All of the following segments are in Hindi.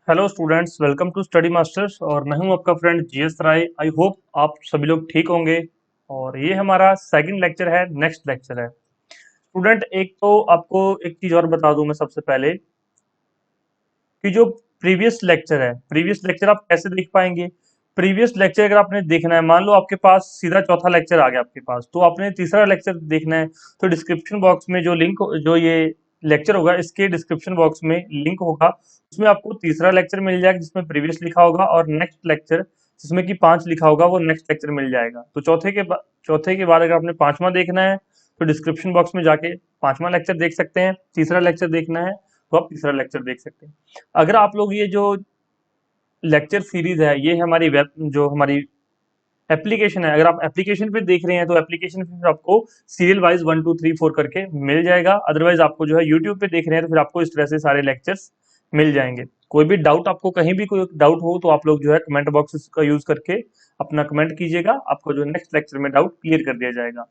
Hello students, welcome to study masters. और मैं हूं आपका friend GS Rai. I hope आप सभी लोग ठीक होंगे। और ये हमारा सेकंड लेक्चर है, नेक्स्ट लेक्चर है। स्टूडेंट, एक तो आपको एक चीज और बता दूं मैं सबसे पहले कि जो प्रीवियस लेक्चर आप कैसे देख पाएंगे। प्रीवियस लेक्चर अगर आपने देखना है, मान लो आपके पास सीधा चौथा लेक्चर आ गया आपके पास, तो आपने तीसरा लेक्चर देखना है तो डिस्क्रिप्शन बॉक्स में जो ये लेक्चर होगा, इसके डिस्क्रिप्शन बॉक्स में लिंक होगा। उसमें आपको तीसरा लेक्चर मिल जाएगा जिसमें प्रीवियस लिखा होगा, और नेक्स्ट लेक्चर जिसमें कि 5 लिखा होगा वो नेक्स्ट लेक्चर मिल जाएगा। तो चौथे के बाद अगर आपने पांचवा देखना है तो डिस्क्रिप्शन बॉक्स में जाके पांचवा लेक्चर देख सकते हैं। तीसरा लेक्चर देखना है तो आप तीसरा लेक्चर देख सकते हैं। अगर आप लोग ये जो लेक्चर सीरीज है, ये हमारी जो हमारी एप्लीकेशन है, अगर आप एप्लीकेशन पे देख रहे हैं तो एप्लीकेशन पे फिर आपको सीरियल वाइज 1 2 3 4 करके मिल जाएगा। अदरवाइज आपको जो है यूट्यूब पे देख रहे हैं तो फिर आपको इस तरह से सारे लेक्चर्स मिल जाएंगे। कोई भी डाउट, आपको कहीं भी कोई डाउट हो तो आप लोग जो है कमेंट बॉक्स का यूज करके अपना कमेंट कीजिएगा। आपको जो नेक्स्ट लेक्चर में डाउट क्लियर कर दिया जाएगा।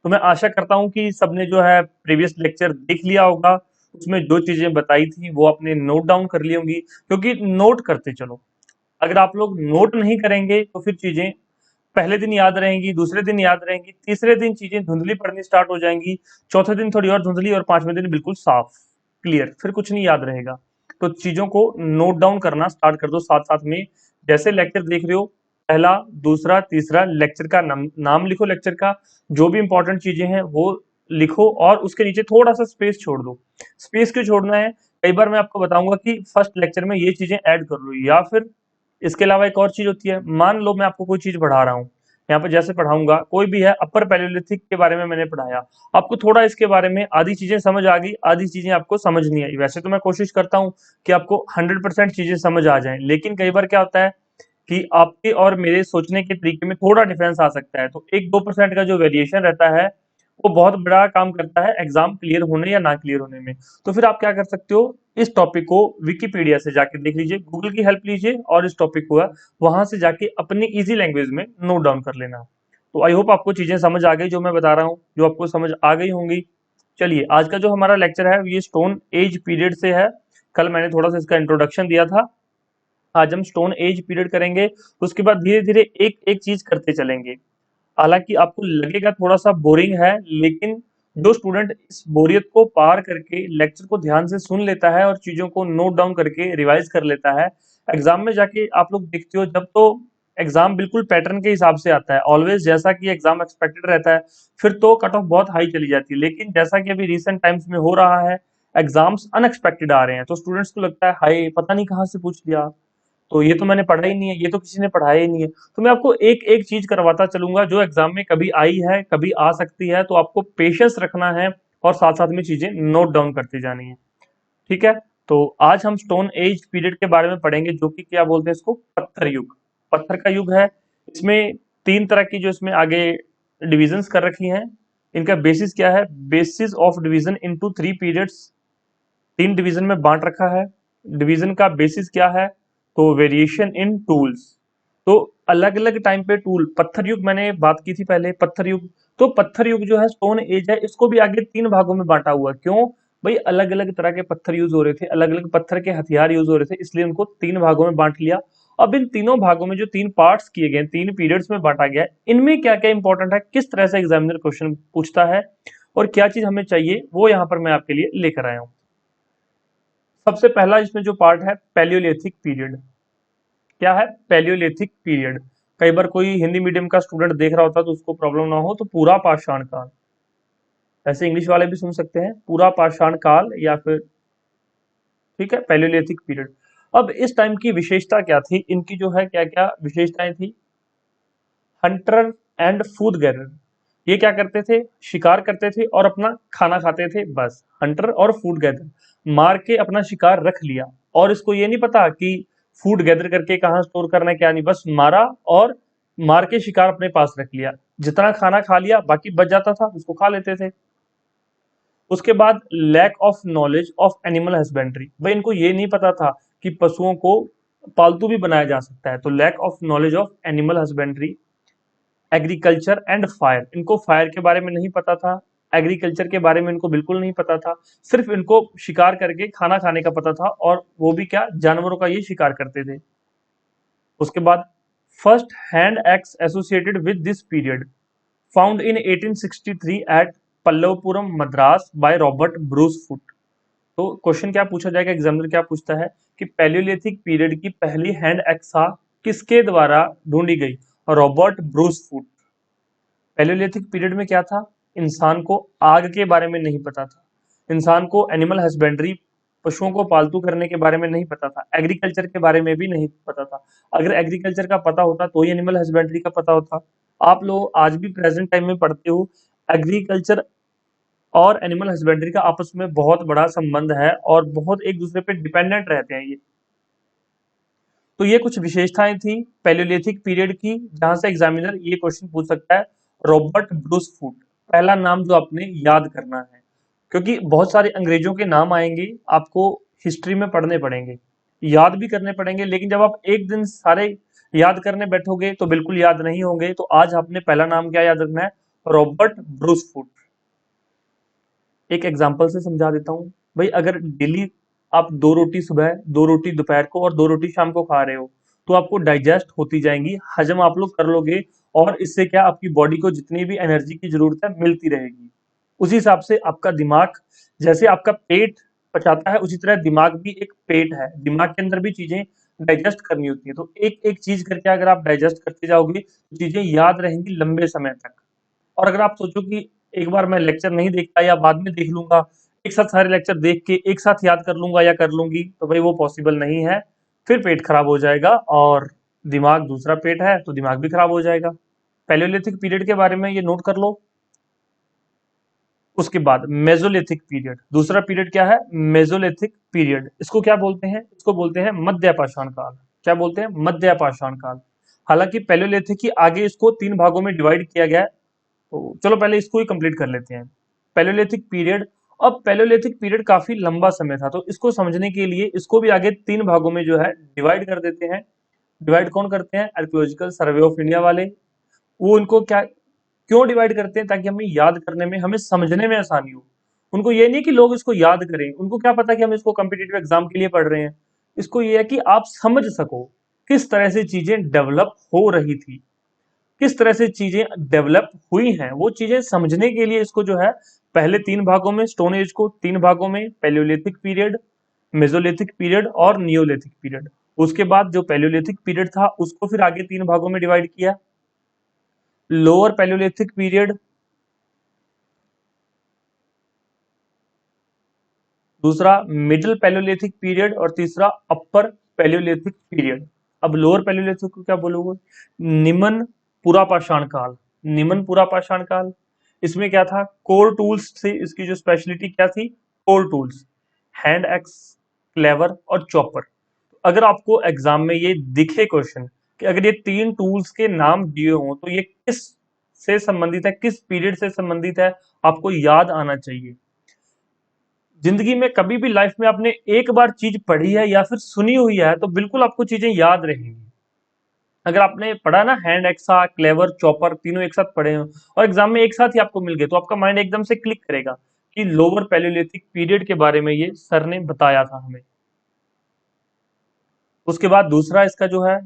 तो मैं आशा करता हूं कि सबने जो है प्रीवियस लेक्चर देख लिया होगा। उसमें जो चीजें बताई थी वो आपने नोट डाउन कर ली होंगी, क्योंकि नोट करते चलो। अगर आप लोग नोट नहीं करेंगे तो फिर चीजें पहले दिन याद रहेंगी, दूसरे दिन याद रहेंगी, तीसरे दिन चीजें धुंधली पड़नी स्टार्ट हो जाएंगी, चौथे दिन थोड़ी और धुंधली, और पांचवें दिन बिल्कुल साफ क्लियर, फिर कुछ नहीं याद रहेगा। तो चीजों को नोट डाउन करना स्टार्ट कर दो साथ साथ में। जैसे लेक्चर देख रहे हो, पहला, दूसरा, तीसरा लेक्चर का नाम लिखो। लेक्चर का जो भी इंपॉर्टेंट चीजें हैं वो लिखो, और उसके नीचे थोड़ा सा स्पेस छोड़ दो। स्पेस क्यों छोड़ना है? कई बार मैं आपको बताऊंगा कि फर्स्ट लेक्चर में ये चीजें ऐड कर लो, या फिर इसके अलावा एक और चीज होती है। मान लो मैं आपको कोई चीज पढ़ा रहा हूँ, यहाँ पे जैसे पढ़ाऊंगा कोई भी है, अपर पैलियोलिथिक के बारे में मैंने पढ़ाया, आपको थोड़ा इसके बारे में आधी चीजें समझ आ गई, आधी चीजें आपको समझ नहीं आई। वैसे तो मैं कोशिश करता हूँ कि आपको 100% चीजें समझ आ जाएं, लेकिन कई बार क्या होता है कि आपके और मेरे सोचने के तरीके में थोड़ा डिफरेंस आ सकता है। तो 1 2% का जो वेरिएशन रहता है वो बहुत बड़ा काम करता है एग्जाम क्लियर होने या ना क्लियर होने में। तो फिर आप क्या कर सकते हो, इस टॉपिक को विकिपीडिया से जाके देख लीजिए, गूगल की हेल्प लीजिए, और इस टॉपिक को वहां से जाके अपनी इजी लैंग्वेज में नोट डाउन कर लेना। तो आई होप आपको चीजें समझ आ गई जो मैं बता रहा हूँ, जो आपको समझ आ गई होंगी। चलिए, आज का जो हमारा लेक्चर है ये स्टोन एज पीरियड से है। कल मैंने थोड़ा सा इसका इंट्रोडक्शन दिया था। आज हम स्टोन एज पीरियड करेंगे, उसके बाद धीरे धीरे एक एक चीज करते चलेंगे। हालांकि आपको लगेगा थोड़ा सा बोरिंग है, लेकिन जो स्टूडेंट इस बोरियत को पार करके लेक्चर को ध्यान से सुन लेता है और चीजों को नोट डाउन करके रिवाइज कर लेता है, एग्जाम में जाके आप लोग देखते हो जब तो एग्जाम बिल्कुल पैटर्न के हिसाब से आता है, ऑलवेज जैसा कि एग्जाम एक्सपेक्टेड रहता है, फिर तो कट ऑफ बहुत हाई चली जाती है। लेकिन जैसा कि अभी रिसेंट टाइम्स में हो रहा है, एग्जाम्स अनएक्सपेक्टेड आ रहे हैं, तो स्टूडेंट्स को लगता है हाय पता नहीं कहाँ से पूछ लिया, तो ये तो मैंने पढ़ा ही नहीं है, ये तो किसी ने पढ़ाया ही नहीं है। तो मैं आपको एक एक चीज करवाता चलूंगा जो एग्जाम में कभी आई है, कभी आ सकती है। तो आपको पेशेंस रखना है और साथ साथ में चीजें नोट डाउन करती जानी है। ठीक है? तो आज हम स्टोन एज पीरियड के बारे में पढ़ेंगे, जो कि क्या बोलते हैं इसको, पत्थर युग। पत्थर का युग है। इसमें 3 तरह की जो इसमें आगे डिविजन्स कर रखी हैं। इनका बेसिस क्या है? Basis of division into 3 periods. 3 division में बांट रखा है। डिवीजन का बेसिस क्या है? तो वेरिएशन इन टूल्स। तो अलग अलग टाइम पे टूल, पत्थर युग मैंने बात की थी पहले, पत्थर युग। तो पत्थर युग जो है, स्टोन एज है, इसको भी आगे 3 भागों में बांटा हुआ है। क्यों भाई? अलग अलग तरह के पत्थर यूज हो रहे थे, अलग अलग पत्थर के हथियार यूज हो रहे थे, इसलिए उनको 3 भागों में बांट लिया। अब इन तीनों भागों में जो 3 पार्ट्स किए गए, 3 पीरियड्स में बांटा गया है, इनमें क्या क्या इंपॉर्टेंट है, किस तरह से एग्जामिनर क्वेश्चन पूछता है, और क्या चीज हमें चाहिए, वो यहाँ पर मैं आपके लिए लेकर आया हूँ। सबसे पहला इसमें जो पार्ट है, पैलियोलिथिक पीरियड। क्या है? Palaeolithic period. कई बार कोई हिंदी मीडियम का स्टूडेंट देख रहा होता है तो उसको प्रॉब्लम ना हो, तो पूरा पाषाण काल, ऐसे इंग्लिश वाले भी सुन सकते हैं, पूरा पाषाण काल या फिर, ठीक है, पैलियोलिथिक पीरियड। अब इस टाइम की विशेषता क्या थी, इनकी जो है क्या क्या विशेषताएं थी। हंटर एंड फूड गैदर, ये क्या करते थे? शिकार करते थे और अपना खाना खाते थे, बस। हंटर और फूड गैदर, मार के अपना शिकार रख लिया, और इसको ये नहीं पता कि फूड गैदर करके कहाँ स्टोर करना है क्या नहीं, बस मारा और मार के शिकार अपने पास रख लिया। जितना खाना खा लिया, बाकी बच जाता था उसको खा लेते थे। उसके बाद lack of knowledge of animal husbandry, भाई इनको ये नहीं पता था कि पशुओं को पालतू भी बनाया जा सकता है, तो lack of knowledge of animal husbandry. Agriculture and fire, इनको फायर के बारे में नहीं पता था। एग्रीकल्चर के बारे में इनको बिल्कुल नहीं पता था। सिर्फ इनको शिकार करके खाना खाने का पता था, और वो भी क्या, जानवरों का ये शिकार करते थे। उसके बाद first hand axe associated with this period found in 1863 at Pallavapuram Madras by Robert Bruce Foote. तो क्वेश्चन क्या पूछा जाएगा, एग्जामिनर क्या पूछता है कि पैलियोलिथिक पीरियड की पहली हैंड एक्सा किसके द्वारा ढूंढी गई? Robert Bruce foot. Palaeolithic period में क्या था, इंसान को आग के बारे में नहीं पता था, इंसान को एनिमल हस्बेंड्री, पशुओं को पालतू करने के बारे में नहीं पता था, एग्रीकल्चर के बारे में भी नहीं पता था। अगर एग्रीकल्चर का पता होता तो ही एनिमल हस्बेंड्री का पता होता। आप लोग आज भी प्रेजेंट टाइम में पढ़ते हो, एग्रीकल्चर और एनिमल हस्बेंड्री का आपस में बहुत बड़ा संबंध है और बहुत एक दूसरे पे डिपेंडेंट रहते हैं ये। तो ये कुछ विशेषताएं थी पैलियोलिथिक पीरियड की, जहां से एग्जामिनर ये क्वेश्चन पूछ सकता है। रॉबर्ट ब्रूस फुट, पहला नाम जो आपने याद करना है, क्योंकि बहुत सारे अंग्रेजों के नाम आएंगे, आपको हिस्ट्री में पढ़ने पड़ेंगे, याद भी करने पड़ेंगे, लेकिन जब आप एक दिन सारे याद करने बैठोगे तो बिल्कुल याद नहीं होंगे। तो आज आपने पहला नाम क्या याद रखना है, रॉबर्ट ब्रूस फुट। एक एग्जाम्पल से समझा देता हूँ भाई, अगर डेली आप 2 रोटी सुबह, 2 रोटी दोपहर को और 2 रोटी शाम को खा रहे हो, तो आपको डाइजेस्ट होती जाएंगी, हजम आप लोग कर लोगे, और इससे क्या आपकी बॉडी को जितनी भी एनर्जी की जरूरत है मिलती रहेगी। उसी हिसाब से आपका दिमाग, जैसे आपका पेट पचाता है, उसी तरह दिमाग भी एक पेट है, दिमाग के अंदर भी चीजें डाइजेस्ट करनी होती है। तो एक एक चीज करके अगर आप डाइजेस्ट करते जाओगे तो चीजें याद रहेंगी लंबे समय तक। और अगर आप सोचो कि एक बार मैं लेक्चर नहीं देखता या बाद में देख लूंगा, एक साथ सारे लेक्चर देख के एक साथ याद कर लूंगा या कर लूंगी, तो भाई वो पॉसिबल नहीं है। फिर पेट खराब हो जाएगा, और दिमाग दूसरा पेट है तो दिमाग भी खराब हो जाएगा। पैलियोलिथिक पीरियड के बारे में ये नोट कर लो। उसके बाद मेसोलिथिक पीरियड, दूसरा पीरियड क्या है, मेसोलिथिक पीरियड। इसको क्या बोलते हैं, इसको बोलते हैं मध्य पाषाण काल। क्या बोलते हैं, मध्य पाषाण काल। हालांकि पैलियोलिथिक की आगे इसको 3 भागों में डिवाइड किया गया है, तो चलो पहले इसको ही कंप्लीट कर लेते हैं। पैलियोलिथिक पीरियड, अब पैलियोलिथिक पीरियड काफी लंबा समय था, तो इसको समझने के लिए इसको भी आगे 3 भागों में जो है डिवाइड कर देते हैं। डिवाइड कौन करते हैं, आर्कियोलॉजिकल सर्वे ऑफ इंडिया वाले। वो इनको क्या, क्यों डिवाइड करते हैं, ताकि हमें याद करने में, हमें समझने में आसानी हो। उनको ये नहीं कि लोग इसको याद करें, उनको क्या पता कि हम इसको कॉम्पिटिटिव एग्जाम के लिए पढ़ रहे हैं। इसको ये है कि आप समझ सको किस तरह से चीजें डेवलप हो रही थी, किस तरह से चीजें डेवलप हुई हैं, वो चीजें समझने के लिए इसको जो है पहले 3 भागों में, स्टोन एज को 3 भागों में, पैलियोलिथिक पीरियड, मेसोलिथिक पीरियड और नियोलिथिक पीरियड। उसके बाद जो पैलियोलिथिक पीरियड था उसको फिर आगे 3 भागों में डिवाइड किया। लोअर पैलियोलिथिक पीरियड, दूसरा मिडिल पैलियोलिथिक पीरियड, और तीसरा अपर पैलियोलिथिक पीरियड। अब लोअर पैलियोलिथिक को क्या बोलोगे, निम्न पुरापाषाण काल। निम्न पुरापाषाण काल, इसमें क्या था, कोर टूल्स से, इसकी जो स्पेशलिटी क्या थी, core tools, hand axe, clever और चॉपर। अगर आपको एग्जाम में ये दिखे क्वेश्चन कि अगर ये 3 टूल्स के नाम दिए हों तो ये किस से संबंधित है, किस पीरियड से संबंधित है, आपको याद आना चाहिए। जिंदगी में कभी भी लाइफ में आपने एक बार चीज पढ़ी है या फिर सुनी हुई है तो बिल्कुल आपको चीजें याद रहेंगी। अगर आपने पढ़ा ना, हैंड एक्सा, क्लेवर, चॉपर, तीनों एक साथ पढ़े हो और एग्जाम में एक साथ ही आपको मिल गए, तो आपका माइंड एकदम से क्लिक करेगा कि लोअर पैलियोलिथिक पीरियड के बारे में ये सर ने बताया था हमें। उसके बाद दूसरा इसका जो है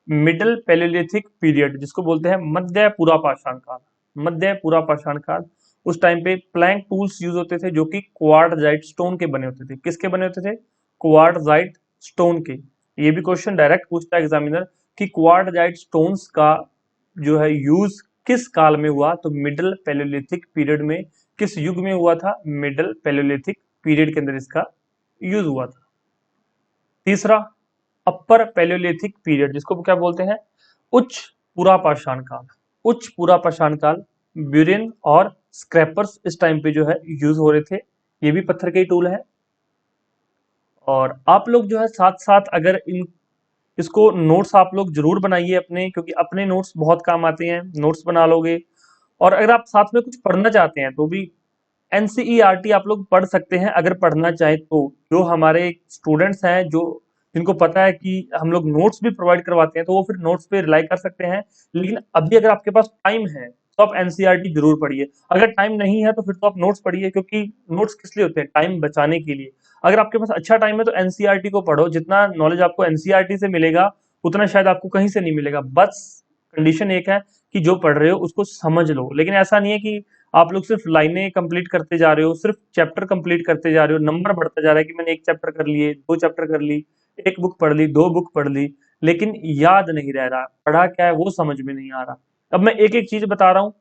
मिडिल पैलियोलिथिक पीरियड, जिसको बोलते हैं मध्य पुरापाषाण काल। मध्य पुरापाषाण काल, उस टाइम पे प्लैंक टूल्स यूज होते थे जो कि क्वार्टजाइट स्टोन के बने होते थे। किसके बने होते थे, क्वार्टजाइट स्टोन के। ये भी क्वेश्चन डायरेक्ट पूछता है एग्जामिनर कि क्वार्टजाइट स्टोन्स का जो है यूज किस काल में हुआ, तो मिडिल पैलियोलिथिक पीरियड में। किस युग में हुआ था, मिडिल पैलियोलिथिक पीरियड के अंदर इसका यूज हुआ था। तीसरा अपर पैलियोलिथिक पीरियड, जिसको क्या बोलते हैं, उच्च पुरापाषाण काल। उच्च पुरापाषाण काल, ब्यूरिन और स्क्रैपर्स इस टाइम पे जो है यूज हो रहे थे। ये भी पत्थर के ही टूल है। और आप लोग जो है साथ साथ अगर इन इसको नोट्स आप लोग जरूर बनाइए अपने, क्योंकि अपने नोट्स बहुत काम आते हैं, नोट्स बना लोगे। और अगर आप साथ में कुछ पढ़ना चाहते हैं तो भी एनसीईआरटी आप लोग पढ़ सकते हैं अगर पढ़ना चाहें तो। जो हमारे स्टूडेंट्स हैं, जो जिनको पता है कि हम लोग नोट्स भी प्रोवाइड करवाते हैं, तो वो फिर नोट्स पे रिलाई कर सकते हैं। लेकिन अभी अगर आपके पास टाइम है तो आप एनसीईआरटी जरूर पढ़िए। अगर टाइम नहीं है तो फिर तो आप नोट्स पढ़िए, क्योंकि नोट्स किस लिए होते हैं? टाइम बचाने के लिए। अगर आपके पास अच्छा टाइम है तो एनसीईआरटी को पढ़ो, जितना नॉलेज आपको एनसीईआरटी से मिलेगा उतना शायद आपको कहीं से नहीं मिलेगा। बस कंडीशन एक है कि जो पढ़ रहे हो उसको समझ लो। लेकिन ऐसा नहीं है कि आप लोग सिर्फ लाइनें कंप्लीट करते जा रहे हो, सिर्फ चैप्टर कंप्लीट करते जा रहे हो, नंबर बढ़ता जा रहा है कि मैंने एक चैप्टर कर लिए, दो चैप्टर कर ली, एक बुक पढ़ ली, दो बुक पढ़ ली, लेकिन याद नहीं रह रहा, पढ़ा क्या है वो समझ में नहीं आ रहा। अब मैं एक एक चीज बता रहा हूँ,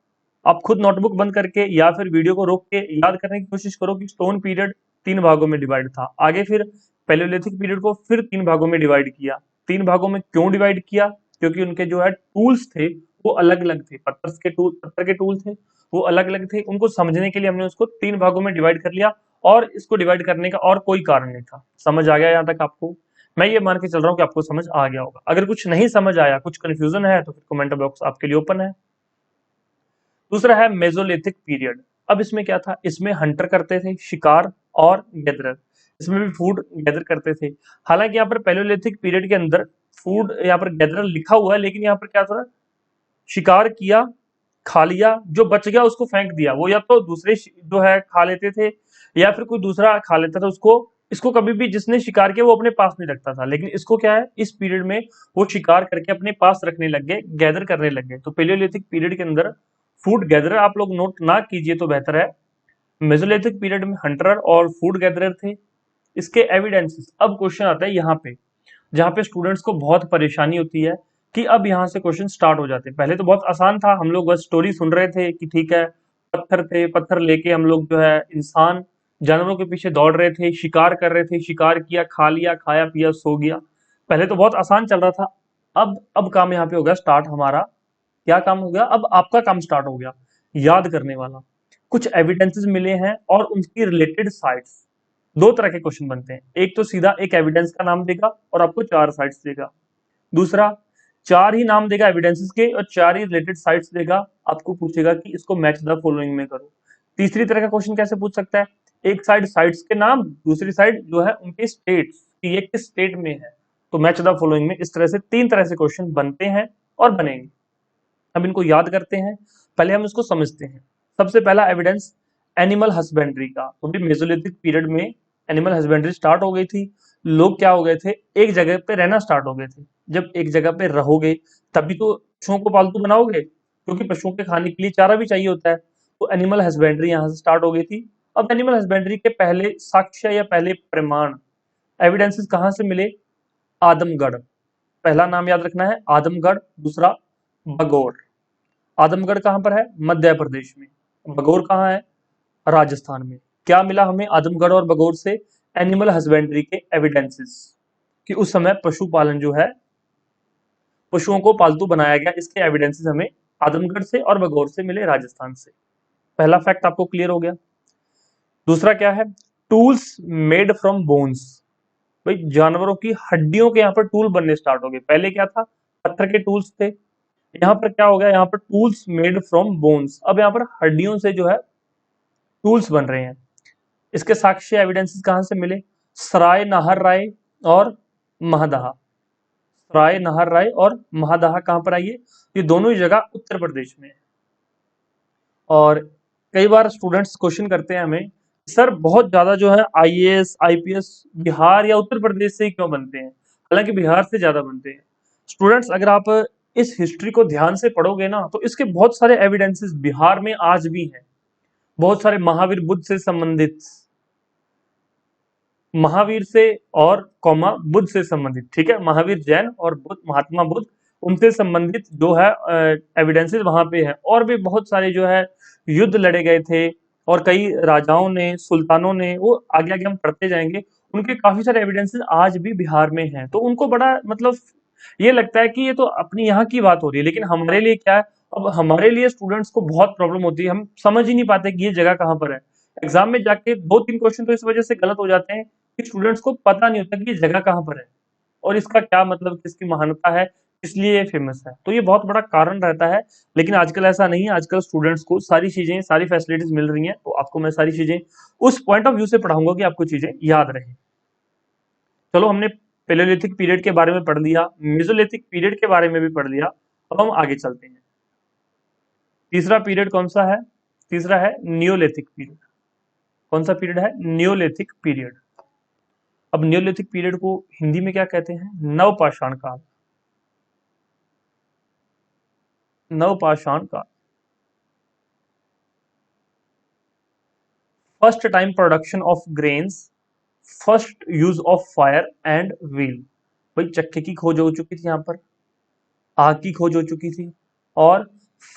आप खुद नोटबुक बंद करके या फिर वीडियो को रोक के याद करने की कोशिश करो कि स्टोन पीरियड 3 भागों में डिवाइड था। आगे फिर पैलियोलिथिक पीरियड को फिर 3 भागों में डिवाइड किया। 3 भागों में क्यों डिवाइड किया? क्योंकि उनके जो है टूल्स थे वो अलग अलग थे, पत्थर के टूल थे वो अलग अलग थे। उनको समझने के लिए हमने उसको 3 भागों में डिवाइड कर लिया, और इसको डिवाइड करने का और कोई कारण नहीं था। समझ आ गया यहाँ तक आपको? मैं ये मान के चल रहा हूँ कि आपको समझ आ गया होगा। अगर कुछ नहीं समझ आया, कुछ कंफ्यूजन है, तो फिर कमेंट बॉक्स आपके लिए ओपन है। दूसरा है मेसोलिथिक पीरियड। अब इसमें क्या था? इसमें हंटर करते थे, शिकार और गैदरर, इसमें भी फूड गैदर करते थे। हालांकि यहाँ पर पैलियोलिथिक पीरियड के अंदर फूड, यहाँ पर गैदरर लिखा हुआ है, लेकिन यहाँ पर क्या था? शिकार किया, खा लिया, जो बच गया उसको फेंक दिया। वो या तो दूसरे जो है खा लेते थे, या फिर कोई दूसरा खा लेता था उसको। इसको कभी भी जिसने शिकार किया वो अपने पास नहीं रखता था। लेकिन इसको क्या है, इस पीरियड में वो शिकार करके अपने पास रखने लग गए, गैदर करने लग गए। तो पेलियोलिथिक पीरियड के अंदर फूड गैदरर आप लोग नोट ना कीजिए तो बेहतर है। मेसोलिथिक पीरियड में हंटरर और फूड गैदरर थे। इसके एविडेंसेस, अब क्वेश्चन आता है यहाँ पे, जहाँ पे स्टूडेंट्स को बहुत परेशानी होती है कि अब यहाँ से क्वेश्चन स्टार्ट हो जाते हैं। पहले तो बहुत आसान था, हम लोग बस स्टोरी सुन रहे थे कि ठीक है, पत्थर थे, पत्थर लेके हम लोग जो है इंसान जानवरों के पीछे दौड़ रहे थे, शिकार कर रहे थे, शिकार किया, खा लिया, खाया पिया, सो गया। पहले तो बहुत आसान चल रहा था। अब काम यहाँ पे हो गया स्टार्ट हमारा। क्या काम हो गया? अब आपका काम स्टार्ट हो गया, याद करने वाला। कुछ एविडेंसेस मिले हैं और उनकी रिलेटेड साइट्स। दो तरह के क्वेश्चन बनते हैं, एक तो सीधा एक एविडेंस का नाम देगा और आपको 4 साइट्स देगा। दूसरा, 4 ही नाम देगा एविडेंसेस के और 4 ही रिलेटेड साइट्स देगा, आपको पूछेगा कि इसको मैच द फॉलोइंग में करो। तीसरी तरह का क्वेश्चन कैसे पूछ सकता है? एक साइड साइट्स के नाम, दूसरी साइड जो है उनके स्टेट्स, कि ये किस स्टेट में है, तो मैच द फॉलोइंग में। इस तरह से 3 तरह से क्वेश्चन बनते हैं और बनेंगे। अब इनको याद करते हैं, पहले हम इसको समझते हैं। सबसे पहला एविडेंस एनिमल हस्बेंड्री का। तो भी मेसोलिथिक पीरियड में एनिमल हस्बेंड्री स्टार्ट हो गई थी। लोग क्या हो गए थे, एक जगह पे रहना स्टार्ट हो गए थे। जब एक जगह पे रहोगे तभी तो पशुओं को पालतू बनाओगे, क्योंकि पशुओं के खाने के लिए चारा भी चाहिए होता है। तो एनिमल हस्बेंड्री यहाँ से स्टार्ट हो गई थी। अब एनिमल हस्बेंड्री के पहले साक्ष्य या पहले प्रमाण, एविडेंसेस कहाँ से मिले? आदमगढ़। पहला नाम याद रखना है आदमगढ़, दूसरा बगौर। आदमगढ़ कहाँ पर है? मध्य प्रदेश में। बगौर कहाँ है? राजस्थान में। क्या मिला हमें आदमगढ़ और बगौर से? एनिमल हस्बेंड्री के एविडेंसेस, कि उस समय पशुपालन जो है, पशुओं को पालतू बनाया गया, इसके एविडेंसेस हमें आदमगढ़ से और बगौर से मिले, राजस्थान से। पहला फैक्ट आपको क्लियर हो गया। दूसरा क्या है? Tools made from bones. भाई जानवरों की हड्डियों के यहाँ पर टूल बनने स्टार्ट हो गए। पहले क्या था? पत्थर के टूल्स थे। यहाँ पर क्या हो गया? यहाँ पर टूल्स मेड फ्रॉम बोन्स। अब यहाँ पर हड्डियों से जो है टूल्स बन रहे हैं। इसके साक्ष्य एविडेंसेस कहाँ से मिले? सराय नाहर राय और महदहा। सराय नाहर राय और महदहा कहाँ पर आई है? ये दोनों ही जगह उत्तर प्रदेश में है। और कई बार स्टूडेंट्स क्वेश्चन करते हैं हमें, सर बहुत ज्यादा जो है आईएएस आईपीएस बिहार या उत्तर प्रदेश से ही क्यों बनते हैं? हालांकि बिहार से ज्यादा बनते हैं। स्टूडेंट्स अगर आप इस हिस्ट्री को ध्यान से पढ़ोगे ना, तो इसके बहुत सारे एविडेंसेस बिहार में आज भी हैं। बहुत सारे महावीर बुद्ध से संबंधित, महावीर से और कौमा बुद्ध से संबंधित, ठीक है, महावीर जैन और बुद्ध महात्मा बुद्ध, उनसे संबंधित जो है एविडेंसेस वहां पे है। और भी बहुत सारे जो है युद्ध लड़े गए थे, और कई राजाओं ने, सुल्तानों ने, वो आगे आगे हम पढ़ते जाएंगे, उनके काफी सारे एविडेंसेस आज भी बिहार में हैं। तो उनको बड़ा मतलब ये लगता है कि ये तो अपनी यहाँ की बात हो रही है, लेकिन हमारे लिए क्या है, अब हमारे लिए स्टूडेंट्स को बहुत प्रॉब्लम होती है, हम समझ ही नहीं पाते कि ये जगह कहाँ पर है। एग्जाम में जाके 2-3 क्वेश्चन तो इस वजह से गलत हो जाते हैं कि स्टूडेंट्स को पता नहीं होता कि ये जगह कहाँ पर है और इसका क्या मतलब, किसकी महानता है, इसलिए ये फेमस है। तो ये बहुत बड़ा कारण रहता है। लेकिन आजकल ऐसा नहीं है, आजकल स्टूडेंट्स को सारी चीजें, सारी फैसिलिटीज मिल रही हैं। तो आपको मैं सारी चीजें उस पॉइंट ऑफ व्यू से पढ़ाऊंगा कि आपको चीजें याद रहे। चलो, हमने पेलोलिथिक पीरियड के बारे में पढ़ लिया, मेसोलिथिक पीरियड के बारे में भी पढ़ लिया। अब हम आगे चलते हैं। तीसरा पीरियड कौन सा है? तीसरा है नियोलिथिक पीरियड। कौन सा पीरियड है? Neolithic period. अब नियोलिथिक पीरियड को हिंदी में क्या कहते हैं? नवपाषाण काल। नवपाषाण काल। First time production of grains, first use of fire and wheel. भाई चक्के की खोज हो चुकी थी, यहाँ पर आग की खोज हो चुकी थी, और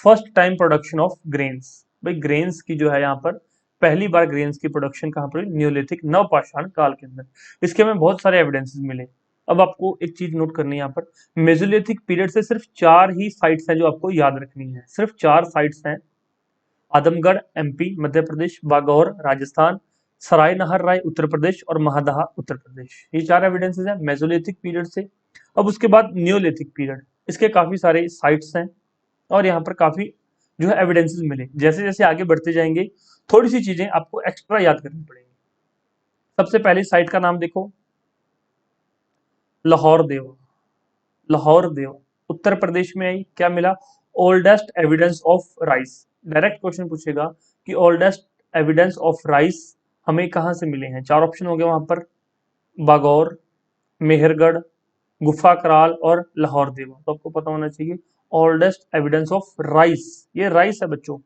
first time production of grains. भाई ग्रेन्स की जो है यहाँ पर पहली बार ग्रेन्स की प्रोडक्शन कहाँ पर? नियोलिथिक नवपाषाण काल के अंदर। इसके हमें बहुत सारे एविडेंसेस मिले। अब आपको एक चीज नोट करनी है यहाँ पर, मेसोलिथिक पीरियड से सिर्फ 4 ही साइट्स हैं जो आपको याद रखनी है। सिर्फ 4 साइट्स हैं। आदमगढ़ एमपी मध्य प्रदेश, बागौर राजस्थान, सराय नहर राय उत्तर प्रदेश और महादहा उत्तर प्रदेश। ये 4 एविडेंसेस हैं मेसोलिथिक पीरियड से। अब उसके बाद नियोलिथिक पीरियड, इसके काफी सारे साइट्स हैं और यहाँ पर काफी जो है एविडेंसेस मिले। जैसे जैसे आगे बढ़ते जाएंगे थोड़ी सी चीजें आपको एक्स्ट्रा याद करनी पड़ेंगी। सबसे पहली साइट का नाम देखो, लाहौर देवा। लाहौर देवा उत्तर प्रदेश में आई। क्या मिला? Oldest evidence of rice. Direct question पूछेगा कि ओल्डेस्ट एविडेंस ऑफ राइस हमें कहां से मिले हैं? 4 ऑप्शन हो गए वहां पर, बागौर, मेहरगढ़, गुफा कराल और लाहौर देवा। तो आपको पता होना चाहिए ओल्डेस्ट एविडेंस ऑफ राइस, ये राइस है बच्चों।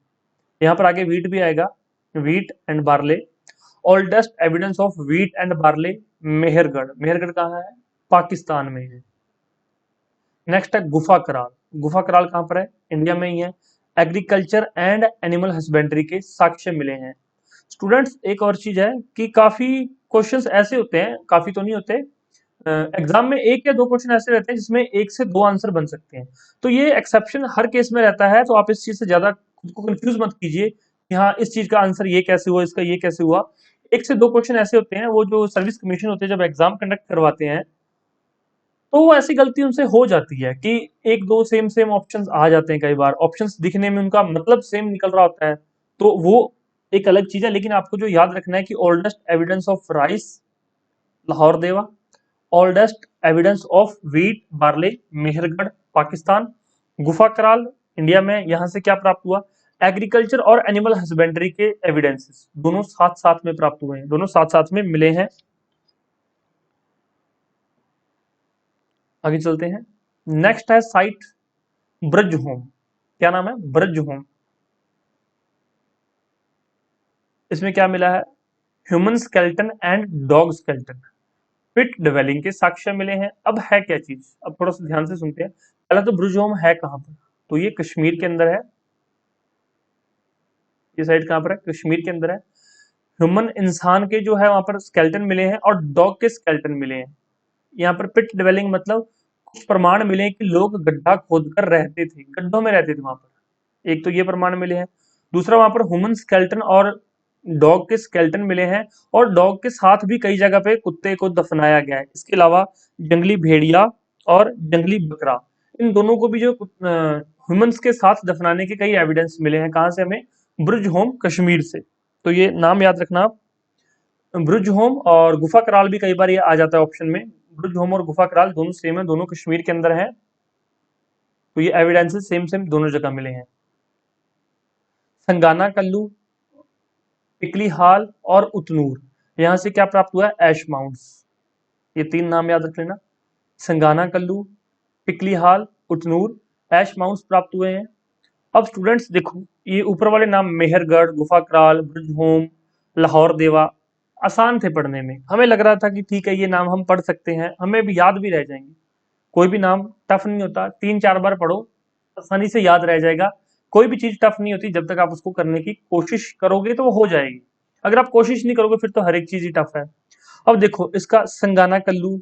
यहाँ पर आगे वीट भी आएगा, wheat and barley. Oldest evidence of wheat and barley Mehrgarh. Mehrgarh कहाँ है? पाकिस्तान में है। नेक्स्ट है गुफा कराल। गुफा कराल कहां पर है? इंडिया में ही है। एग्रीकल्चर एंड एनिमल हस्बेंड्री के साक्ष्य मिले हैं। स्टूडेंट्स एक और चीज है कि काफी क्वेश्चंस ऐसे होते हैं, काफी तो नहीं होते, एग्जाम में 1 या 2 क्वेश्चन ऐसे रहते हैं जिसमें 1 से 2 आंसर बन सकते हैं। तो ये एक्सेप्शन हर केस में रहता है, तो आप इस चीज से ज्यादा खुद को कंफ्यूज मत कीजिए कि हाँ इस चीज का आंसर ये कैसे हुआ, इसका ये कैसे हुआ। 1 से 2 क्वेश्चन ऐसे होते हैं, वो जो सर्विस कमीशन होते हैं जब एग्जाम कंडक्ट करवाते हैं तो वो ऐसी गलती उनसे हो जाती है कि 1-2 सेम सेम ऑप्शंस आ जाते हैं। कई बार ऑप्शंस दिखने में उनका मतलब सेम निकल रहा होता है, तो वो एक अलग चीज है। लेकिन आपको जो याद रखना है कि oldest evidence of rice Lahuradewa, oldest evidence of wheat barley Mehrgarh Pakistan, Gufkral India में, यहां से क्या प्राप्त हुआ? एग्रीकल्चर और एनिमल हस्बेंड्री के एविडेंसेस दोनों साथ साथ में प्राप्त हुए हैं, दोनों साथ साथ में मिले हैं। आगे चलते हैं। नेक्स्ट है साइट ब्रज होम। क्या नाम है? ब्रज होम। इसमें क्या मिला है? Human skeleton and dog skeleton, pit dwelling के साक्ष्य मिले हैं। अब है क्या चीज, अब थोड़ा सा ध्यान से सुनते हैं। पहले तो ब्रज होम है कहां पर? तो ये कश्मीर के अंदर है। ये साइट कहां पर है? कश्मीर के अंदर है। ह्यूमन इंसान के जो है वहां पर स्केलेटन मिले हैं और डॉग के स्केलेटन मिले हैं। यहाँ पर पिट डिवेलिंग मतलब कुछ प्रमाण मिले हैं कि लोग गड्ढा खोदकर रहते थे, गड्ढों में रहते थे वहां पर। एक तो ये प्रमाण मिले हैं। दूसरा वहां पर ह्यूमन स्केलेटन और डॉग के स्केलेटन मिले हैं, और डॉग के साथ भी कई जगह पे कुत्ते को दफनाया गया है। इसके अलावा जंगली भेड़िया और जंगली बकरा, इन दोनों को भी जो ह्यूमंस के साथ दफनाने के कई एविडेंस मिले हैं। कहां से? हमें ब्रुज होम कश्मीर से। तो ये नाम याद रखना आप। ब्रुज होम और गुफा कराल भी कई बार ये आ जाता है ऑप्शन में। ब्रुज होम और गुफा कराल दोनों सेम है, दोनों कश्मीर के अंदर है। तो ये एविडेंसेस सेम सेम दोनों जगह मिले हैं। संगाना कल्लू, पिकली हाल और उतनूर, यहां से क्या प्राप्त हुआ है? ऐश माउंट्स। ये 3 नाम याद रख लेना। संगाना कल्लू, पिकली हाल, उतनूर, ऐश माउंट्स प्राप्त हुए हैं। अब स्टूडेंट्स देखो, ये ऊपर वाले नाम मेहरगढ़, गुफा कराल, ब्रज होम, लाहौर देवा आसान थे पढ़ने में। हमें लग रहा था कि ठीक है ये नाम हम पढ़ सकते हैं, हमें भी याद भी रह जाएंगे। कोई भी नाम टफ नहीं होता, 3-4 बार पढ़ो आसानी से याद रह जाएगा। कोई भी चीज टफ नहीं होती, जब तक आप उसको करने की कोशिश करोगे तो वो हो जाएगी। अगर आप कोशिश नहीं करोगे फिर तो हर एक चीज ही टफ है। अब देखो इसका संगाना कल्लू,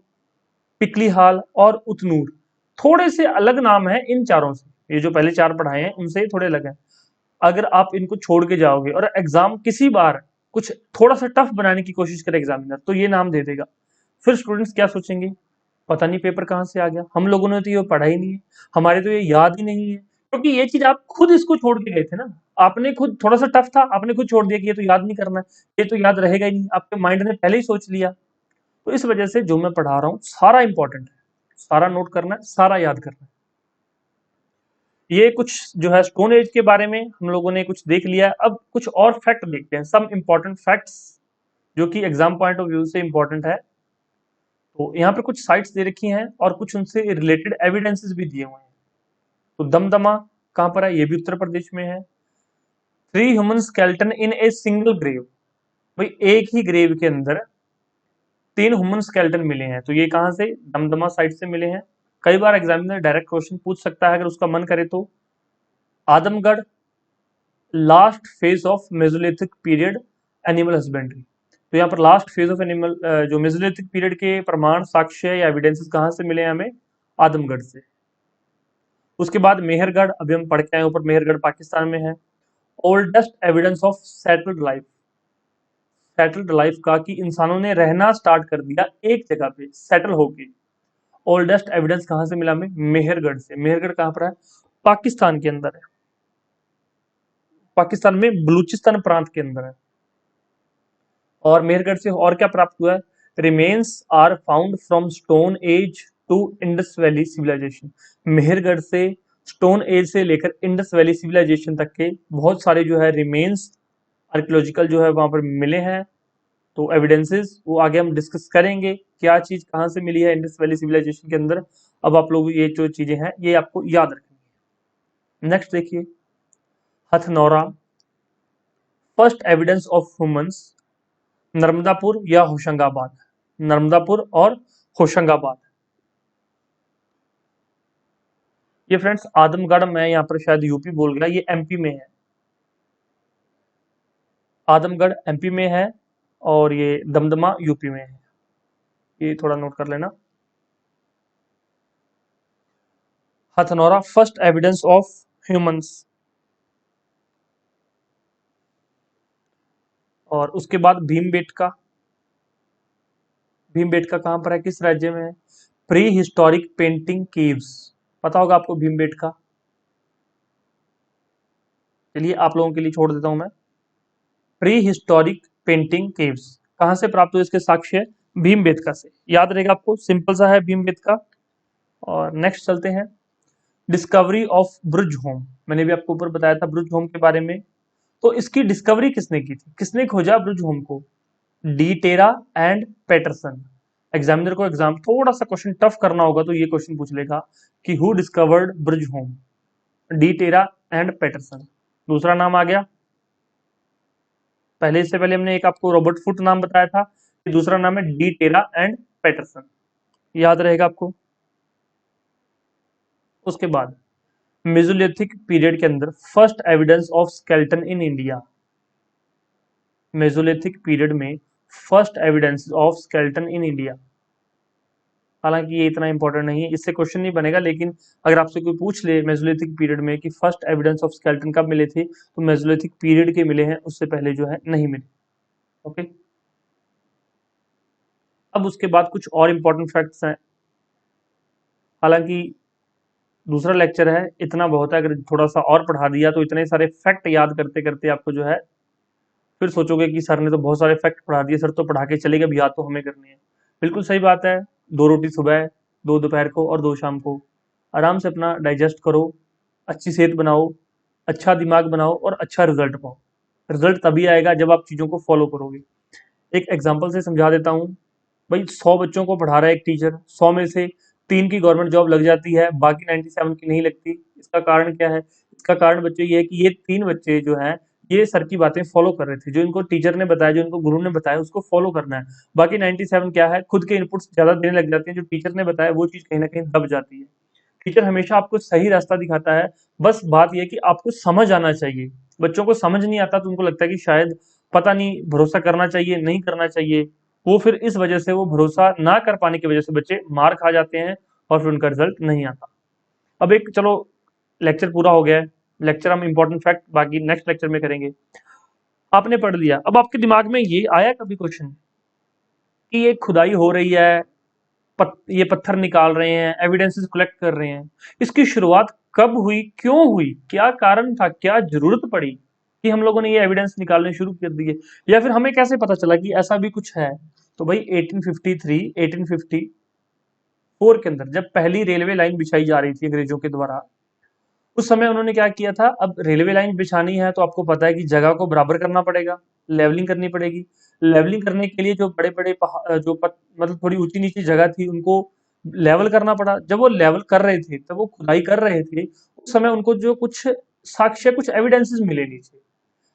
पिकली हाल और उतनूर थोड़े से अलग नाम है इन चारों से। ये जो पहले 4 पढ़ाए हैं उनसे ही थोड़े अलग हैं। अगर आप इनको छोड़ के जाओगे और एग्जाम किसी बार कुछ थोड़ा सा टफ बनाने की कोशिश करे एग्जामिनर, तो ये नाम दे देगा। फिर स्टूडेंट्स क्या सोचेंगे? पता नहीं पेपर कहाँ से आ गया, हम लोगों ने तो ये पढ़ा ही नहीं है, हमारे तो ये याद ही नहीं है। क्योंकि ये चीज आप खुद इसको छोड़ के गए थे ना, आपने खुद, थोड़ा सा टफ था, आपने खुद छोड़ दिया कि ये तो याद नहीं करना है, ये तो याद रहेगा ही नहीं, आपके माइंड ने पहले ही सोच लिया। तो इस वजह से जो मैं पढ़ा रहा हूँ सारा इंपॉर्टेंट है, सारा नोट करना है, सारा याद करना है। ये कुछ जो है स्टोन एज के बारे में हम लोगों ने कुछ देख लिया है। अब कुछ और फैक्ट देखते हैं, सम इंपॉर्टेंट फैक्ट्स जो कि एग्जाम पॉइंट ऑफ व्यू से इंपॉर्टेंट है। तो यहाँ पे कुछ साइट्स दे रखी हैं और कुछ उनसे रिलेटेड एविडेंसेस भी दिए हुए हैं। तो दमदमा कहाँ पर है? ये भी उत्तर प्रदेश में है। 3 human skeleton in a single grave, भाई एक ही ग्रेव के अंदर 3 ह्यूमन स्केल्टन मिले हैं। तो ये कहाँ से? दमदमा साइट से मिले हैं। कई बार एग्जामिनर डायरेक्ट क्वेश्चन पूछ सकता है अगर उसका मन करे तो। Adamgarh, last phase of Mesolithic period animal husbandry. तो यहाँ पर लास्ट फेज ऑफ एनिमल जो मेसोलिथिक पीरियड के प्रमाण, साक्ष्य या एविडेंसेस कहाँ से मिले हैं हमें? आदमगढ़ से। उसके बाद मेहरगढ़, अभी हम पढ़ के आए ऊपर, मेहरगढ़ पाकिस्तान में है। Oldest evidence of settled life, settled life का कि इंसानों ने रहना स्टार्ट कर दिया एक जगह पे सेटल होके। ओल्डेस्ट एविडेंस कहाँ से मिला हमें? मेहरगढ़ से। मेहरगढ़ कहाँ पर है? पाकिस्तान के अंदर है, पाकिस्तान में बलूचिस्तान प्रांत के अंदर है। और मेहरगढ़ से और क्या प्राप्त हुआ है? Remains are found from stone age to Indus valley civilization. Mehrgarh से स्टोन एज से लेकर इंडस वैली सिविलाइजेशन तक के बहुत सारे जो है रिमेन्स आर्कियोलॉजिकल जो है वहां पर मिले हैं। तो एविडेंसेस वो आगे हम डिस्कस करेंगे, क्या चीज कहाँ से मिली है इंडस वैली सिविलाइजेशन के अंदर। अब आप लोग ये जो चीजें हैं ये आपको याद रखनी है। नेक्स्ट देखिए, Hathnora, first evidence of humans, Narmadapuram या होशंगाबाद? नर्मदापुर और होशंगाबाद। ये फ्रेंड्स आदमगढ़, मैं यहाँ पर शायद यूपी बोल गया, ये एमपी में है। आदमगढ़ एमपी में है और ये दमदमा यूपी में है, ये थोड़ा नोट कर लेना। Hathnora, first evidence of humans. और उसके बाद भीमबेटका, भीमबेटका कहां पर है, किस राज्य में है? प्री हिस्टोरिक पेंटिंग केव्स, पता होगा आपको भीमबेटका। चलिए आप लोगों के लिए छोड़ देता हूं मैं। प्री हिस्टोरिक पेंटिंग केव्स कहां से प्राप्त हुए? इसके साक्ष्य भीमबेटका से, याद रहेगा आपको, सिंपल सा है भीमबेटका। और नेक्स्ट चलते हैं, डिस्कवरी ऑफ ब्रुज होम। मैंने भी आपको ऊपर बताया था ब्रुज होम के बारे में। तो इसकी डिस्कवरी किसने की थी, किसने खोजा ब्रुज होम को? De Terra and Paterson. Examiner को एग्जाम थोड़ा सा क्वेश्चन टफ करना होगा तो ये क्वेश्चन पूछ लेगा कि who discovered Burzahom? De Terra and Paterson. दूसरा नाम आ गया, पहले इससे पहले हमने एक आपको रॉबर्ट फुट नाम बताया था, दूसरा नाम है डी टेरा एंड पैटरसन, याद रहेगा आपको। उसके बाद मेसोलिथिक पीरियड के अंदर first evidence of skeleton in India. Mesolithic period में first evidence of skeleton in India. हालांकि ये इतना इंपॉर्टेंट नहीं है, इससे क्वेश्चन नहीं बनेगा, लेकिन अगर आपसे कोई पूछ ले मेसोलिथिक पीरियड में कि फर्स्ट एविडेंस ऑफ स्केलेटन कब मिले थे, तो मेसोलिथिक पीरियड के मिले हैं, उससे पहले जो है नहीं मिले। ओके, अब उसके बाद कुछ और इंपॉर्टेंट फैक्ट्स हैं। हालांकि दूसरा लेक्चर है, इतना बहुत है, अगर थोड़ा सा और पढ़ा दिया तो इतने सारे फैक्ट याद करते करते आपको जो है फिर सोचोगे कि सर ने तो बहुत सारे फैक्ट पढ़ा दिए, सर तो पढ़ा के चले गए, याद तो हमें करनी है। बिल्कुल सही बात है, 2 रोटी सुबह, 2 दोपहर को और 2 शाम को, आराम से अपना डाइजेस्ट करो, अच्छी सेहत बनाओ, अच्छा दिमाग बनाओ और अच्छा रिजल्ट पाओ। रिजल्ट तभी आएगा जब आप चीज़ों को फॉलो करोगे। एक एग्जाम्पल से समझा देता हूँ, भाई 100 बच्चों को पढ़ा रहा है एक टीचर, 100 में से 3 की गवर्नमेंट जॉब लग जाती है, बाकी 97 की नहीं लगती। इसका कारण क्या है? इसका कारण बच्चों ये है कि ये 3 बच्चे जो हैं ये सर की बातें फॉलो कर रहे थे, जो इनको टीचर ने बताया, जो इनको गुरु ने बताया उसको फॉलो करना है। बाकी 97 क्या है, खुद के इनपुट्स ज्यादा देने लग जाते हैं, जो टीचर ने बताया वो चीज कहीं ना कहीं दब जाती है। टीचर हमेशा आपको सही रास्ता दिखाता है, बस बात यह है कि आपको समझ आना चाहिए। बच्चों को समझ नहीं आता तो उनको लगता है कि शायद पता नहीं, भरोसा करना चाहिए नहीं करना चाहिए, वो फिर इस वजह से वो भरोसा ना कर पाने की वजह से बच्चे मार खा जाते हैं और फिर उनका रिजल्ट नहीं आता। अब एक चलो लेक्चर पूरा हो गया है, लेक्चर हम इंपॉर्टेंट फैक्ट बाकी नेक्स्ट लेक्चर में करेंगे। आपने पढ़ लिया, अब आपके दिमाग में ये आया कभी क्वेश्चन कि ये खुदाई हो रही है, ये पत्थर निकाल रहे हैं, एविडेंसेस कलेक्ट कर रहे हैं, इसकी शुरुआत कब हुई, क्यों हुई, क्या कारण था, क्या जरूरत पड़ी कि हम लोगों ने ये एविडेंस निकालने शुरू कर दिए, या फिर हमें कैसे पता चला कि ऐसा भी कुछ है? तो भाई 1853 1854 के अंदर जब पहली रेलवे लाइन बिछाई जा रही थी अंग्रेजों के द्वारा, उस समय उन्होंने क्या किया था, अब रेलवे लाइन बिछानी है तो आपको पता है कि जगह को बराबर करना पड़ेगा, लेवलिंग करनी पड़ेगी। लेवलिंग करने के लिए जो बड़े-बड़े मतलब थोड़ी ऊँची-नीची जगह थी उनको लेवल करना पड़ा। जब वो लेवल कर रहे थे, तब वो खुदाई कर रहे थे, उस समय उनको जो कुछ साक्ष्य, कुछ एविडेंसेस मिले नीचे।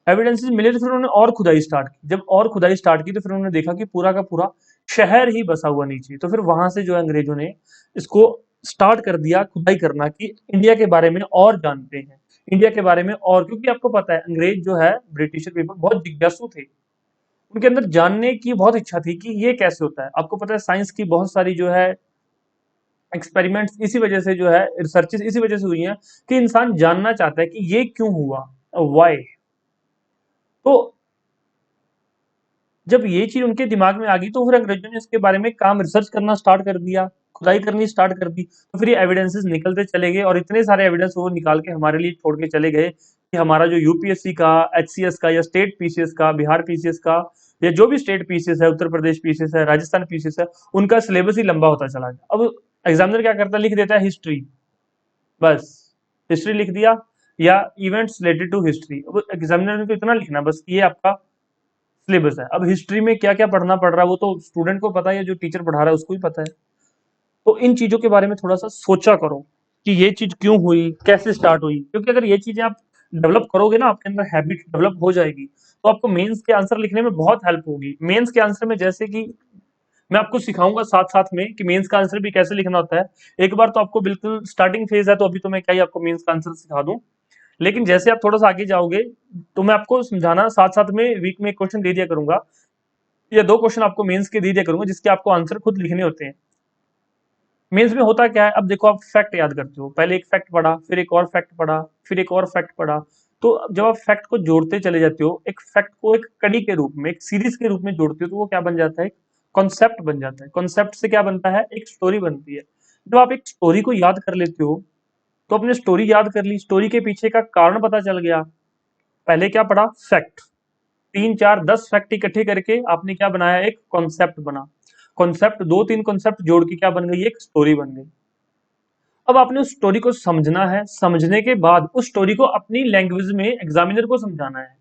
एविडेंसेस मिले तो फिर उन्होंने और खुदाई स्टार्ट की। जब और खुदाई स्टार्ट की तो फिर उन्होंने देखा कि पूरा का पूरा शहर ही बसा हुआ नीचे। तो फिर वहां से जो है अंग्रेजों ने इसको स्टार्ट कर दिया खुदाई करना कि इंडिया के बारे में और जानते हैं, इंडिया के बारे में और, क्योंकि आपको पता है अंग्रेज जो है, ब्रिटिशर पीपल बहुत जिज्ञासु थे। उनके अंदर जानने की बहुत इच्छा थी कि ये कैसे होता है। आपको पता है साइंस की बहुत सारी जो है एक्सपेरिमेंट्स इसी वजह से जो है, रिसर्चेस इसी वजह से हुई हैं कि इंसान जानना चाहता है कि ये क्यों हुआ, व्हाई। तो जब ये चीज उनके दिमाग में आ गई तो फिर अंग्रेजों ने इसके बारे में काम रिसर्च करना स्टार्ट कर दिया, खुदाई करनी स्टार्ट कर दी। तो फिर ये एविडेंसेस निकलते चले गए और इतने सारे एविडेंस वो निकाल के हमारे लिए छोड़ के चले गए कि हमारा जो यूपीएससी का, एचसीएस का, या स्टेट पीसीएस का, बिहार पीसीएस का, या जो भी स्टेट पीसीएस है, उत्तर प्रदेश पीसीएस है, राजस्थान पीसीएस है, उनका सिलेबस ही लंबा होता चला गया। अब एग्जामिनर क्या करता है, लिख देता है हिस्ट्री, बस हिस्ट्री लिख दिया, या इवेंट्स रिलेटेड टू हिस्ट्री। अब एग्जामिनर ने तो इतना लिखना बस कि ये आपका सिलेबस है। अब हिस्ट्री में क्या क्या पढ़ना पड़ रहा है वो तो स्टूडेंट को पता है, जो टीचर पढ़ा रहा है उसको ही पता है। तो इन चीजों के बारे में थोड़ा सा सोचा करो कि ये चीज क्यों हुई, कैसे स्टार्ट हुई, क्योंकि अगर ये चीजें आप डेवलप करोगे ना, आपके अंदर हैबिट डेवलप हो जाएगी, तो आपको मेंस के आंसर लिखने में बहुत हेल्प होगी। मेंस के आंसर में जैसे कि मैं आपको सिखाऊंगा साथ साथ में कि मेंस का आंसर भी कैसे लिखना होता है। एक बार तो आपको बिल्कुल स्टार्टिंग फेज है तो अभी तो मैं क्या ही आपको मेंस का आंसर सिखा दूं, लेकिन जैसे आप थोड़ा सा आगे जाओगे तो मैं आपको समझाना साथ साथ में वीक में एक क्वेश्चन दे दिया करूंगा, या दो क्वेश्चन आपको मेंस के दे दिया करूंगा जिसके आपको आंसर खुद लिखने होते हैं। मेंस में होता क्या है, अब देखो आप फैक्ट याद करते हो, पहले एक फैक्ट पढ़ा, फिर एक और फैक्ट पढ़ा, फिर एक और फैक्ट पढ़ा। तो जब आप फैक्ट को जोड़ते चले जाते हो, एक फैक्ट को एक कड़ी के रूप में, एक सीरीज के रूप में जोड़ते हो, तो वो क्या बन जाता है, कॉन्सेप्ट बन जाता है। कॉन्सेप्ट से क्या बनता है, एक स्टोरी बनती है। जब आप एक स्टोरी को याद कर लेते हो तो अपने स्टोरी याद कर ली, स्टोरी के पीछे का कारण पता चल गया। पहले क्या पढ़ा, फैक्ट, 3 4 10 फैक्ट इकट्ठे करके आपने क्या बनाया, एक कॉन्सेप्ट बना। कॉन्सेप्ट, 2 3 कॉन्सेप्ट जोड़ के क्या बन गई, एक स्टोरी बन गई। अब आपने उस स्टोरी को समझना है, समझने के बाद उस स्टोरी को अपनी लैंग्वेज में एग्जामिनर को समझाना है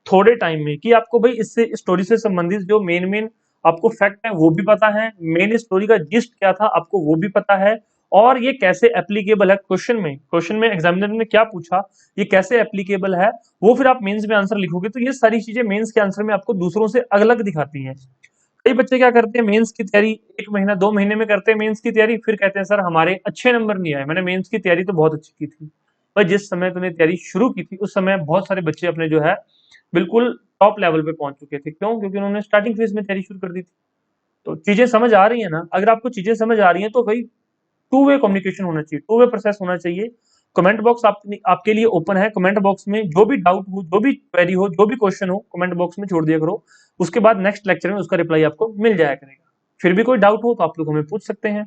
थोड़े टाइम में, कि आपको भाई इससे, स्टोरी से संबंधित जो मेन मेन आपको फैक्ट है वो भी पता है, मेन स्टोरी का जिस्ट क्या था आपको वो भी पता है, और ये कैसे एप्लीकेबल है क्वेश्चन में एग्जामिनर ने क्या पूछा, ये कैसे एप्लीकेबल है, वो फिर आप मेंस में आंसर लिखोगे। तो ये सारी चीजें मेंस के आंसर में आपको दूसरों से अलग दिखाती हैं। कई बच्चे क्या करते हैं, मेंस की तैयारी 1 महीना 2 महीने में करते हैं मेंस की तैयारी, फिर कहते हैं सर हमारे अच्छे नंबर नहीं आए, मैंने मेंस की तैयारी तो बहुत अच्छी की थी। पर जिस समय तूने तैयारी शुरू की थी उस समय बहुत सारे बच्चे अपने जो है बिल्कुल टॉप लेवल पे पहुंच चुके थे। क्यों? क्योंकि उन्होंने स्टार्टिंग फेज में तैयारी शुरू कर दी थी। तो चीजें समझ आ रही है ना? अगर आपको चीजें समझ आ रही हैं तो भाई टू वे कम्युनिकेशन होना चाहिए, टू वे प्रोसेस होना चाहिए। कमेंट बॉक्स आपके लिए ओपन है। कमेंट बॉक्स में जो भी डाउट हो, जो भी क्वेरी हो, जो भी क्वेश्चन हो, कमेंट बॉक्स में छोड़ दिया करो। उसके बाद नेक्स्ट लेक्चर में उसका रिप्लाई आपको मिल जाया करेगा। फिर भी कोई डाउट हो तो आप लोग हमें पूछ सकते हैं।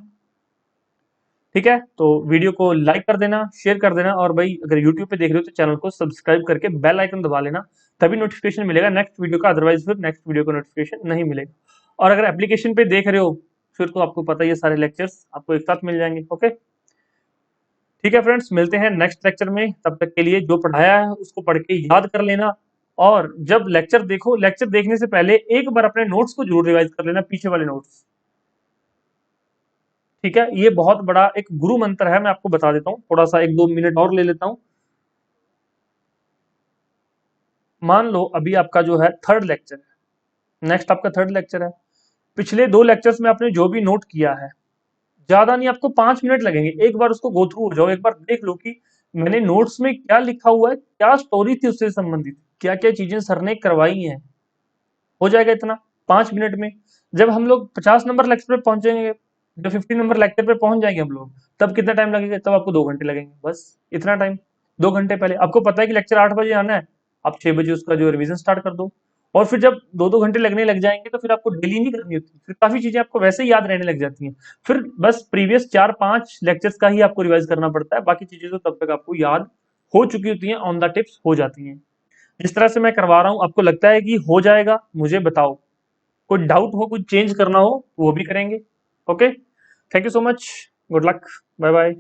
ठीक है, तो वीडियो को लाइक कर देना, शेयर कर देना, और भाई अगर यूट्यूब पे देख रहे हो तो चैनल को सब्सक्राइब करके बेल आइकन दबा लेना, तभी नोटिफिकेशन मिलेगा नेक्स्ट वीडियो का, अदरवाइज फिर नेक्स्ट वीडियो का नोटिफिकेशन नहीं मिलेगा। और अगर एप्लीकेशन पे देख रहे हो फिर तो आपको पता ही है, सारे लेक्चर्स आपको एक साथ मिल जाएंगे। ओके, ठीक है फ्रेंड्स, मिलते हैं नेक्स्ट लेक्चर में। तब तक के लिए जो पढ़ाया है उसको पढ़ के याद कर लेना, और जब लेक्चर देखो, लेक्चर देखने से पहले एक बार अपने नोट्स को जरूर रिवाइज कर लेना, पीछे वाले नोट्स। ठीक है, ये बहुत बड़ा एक गुरु मंत्र है, मैं आपको बता देता हूँ, थोड़ा सा 1 2 मिनट और ले लेता हूँ। मान लो अभी आपका जो है थर्ड लेक्चर है, नेक्स्ट आपका थर्ड लेक्चर है। पिछले 2 लेक्चर्स में आपने जो भी नोट किया है, ज्यादा नहीं, आपको 5 मिनट लगेंगे, एक बार उसको गो थ्रू हो जाओ, एक बार देख लो कि मैंने नोट्स में क्या लिखा हुआ है, क्या स्टोरी थी उससे संबंधित, क्या क्या चीजें सर ने करवाई हैं। हो जाएगा इतना 5 मिनट में। जब हम लोग 50 नंबर लेक्चर पे पहुंचेंगे, जब 50 नंबर लेक्चर पे पहुंच जाएंगे हम लोग, तब कितना टाइम लगेगा, तब आपको 2 घंटे लगेंगे, बस इतना टाइम। 2 घंटे पहले आपको पता है कि लेक्चर 8 बजे आना है, आप 6 बजे उसका जो रिवीजन स्टार्ट कर दो। और फिर जब 2 2 घंटे लगने लग जाएंगे तो फिर आपको डेली नहीं करनी होती, फिर काफी चीजें आपको वैसे ही याद रहने लग जाती हैं। फिर बस प्रीवियस 4 5 लेक्चर्स का ही आपको रिवाइज करना पड़ता है, बाकी चीजें तो तब तक आपको याद हो चुकी होती हैं, ऑन द टिप्स हो जाती हैं। जिस तरह से मैं करवा रहा हूं, आपको लगता है कि हो जाएगा, मुझे बताओ। कोई डाउट हो, कुछ चेंज करना हो, वो भी करेंगे। Okay, thank you so much, good luck, bye bye.